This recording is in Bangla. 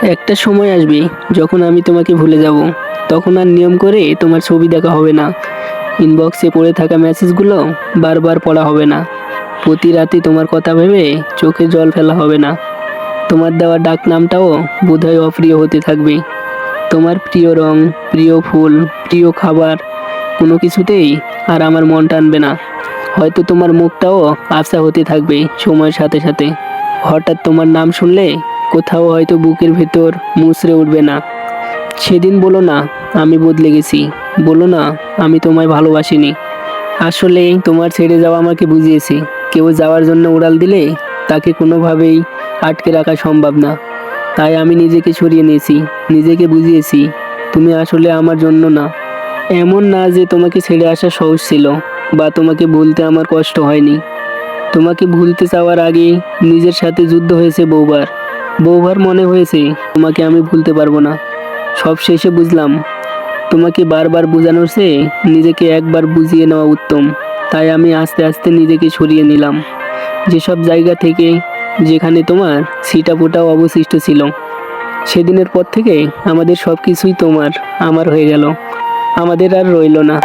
একটা সময় আসবে যখন আমি তোমাকে ভুলে যাব। তখন আর নিয়ম করে তোমার ছবি দেখা হবে না। ইনবক্সে পড়ে থাকা মেসেজগুলো বারবার পড়া হবে না। প্রতি রাতে তোমার কথা ভেবে চোখে জল ফেলা হবে না। তোমার দেওয়া ডাক নামটাও বোধহয় অপ্রিয় হতে থাকবে। তোমার প্রিয় রং, প্রিয় ফুল, প্রিয় খাবার কোনো কিছুতেই আর আমার মন টানবে না। হয়তো তোমার মুখটাও আবছা হতে থাকবে সময়ের সাথে সাথে। হঠাৎ তোমার নাম শুনলে কোথাও হয়তো বুকের ভেতর মুচড়ে উঠবে না। সেদিন বলো না আমি বদলে গেছি, বলো না আমি তোমায় ভালোবাসিনি। আসলে তোমার ছেড়ে যাওয়া আমাকে বুঝিয়েছে, কেউ যাওয়ার জন্য উড়াল দিলে তাকে কোনোভাবেই আটকে রাখা সম্ভব না। তাই আমি নিজেকে সরিয়ে নিয়েছি, নিজেকে বুঝিয়েছি তুমি আসলে আমার জন্য না। এমন না যে তোমাকে ছেড়ে আসা সহজ ছিল বা তোমাকে ভুলতে আমার কষ্ট হয়নি। তোমাকে ভুলতে চাওয়ার আগে নিজের সাথে যুদ্ধ হয়েছে বহুবার। বহুবার মনে হয়েছে তোমাকে আমি ভুলতে পারবো না। সব শেষে বুঝলাম তোমাকে বারবার বোঝানোর চেয়ে নিজেকে একবার বুঝিয়ে নেওয়া উত্তম। তাই আমি আস্তে আস্তে নিজেকে সরিয়ে নিলাম যেসব জায়গা থেকে, যেখানে তোমার ছিটাফোঁটাও অবশিষ্ট ছিল। সেদিনের পর থেকে আমাদের সব কিছুই তোমার আমার হয়ে গেল, আমাদের আর রইলো না।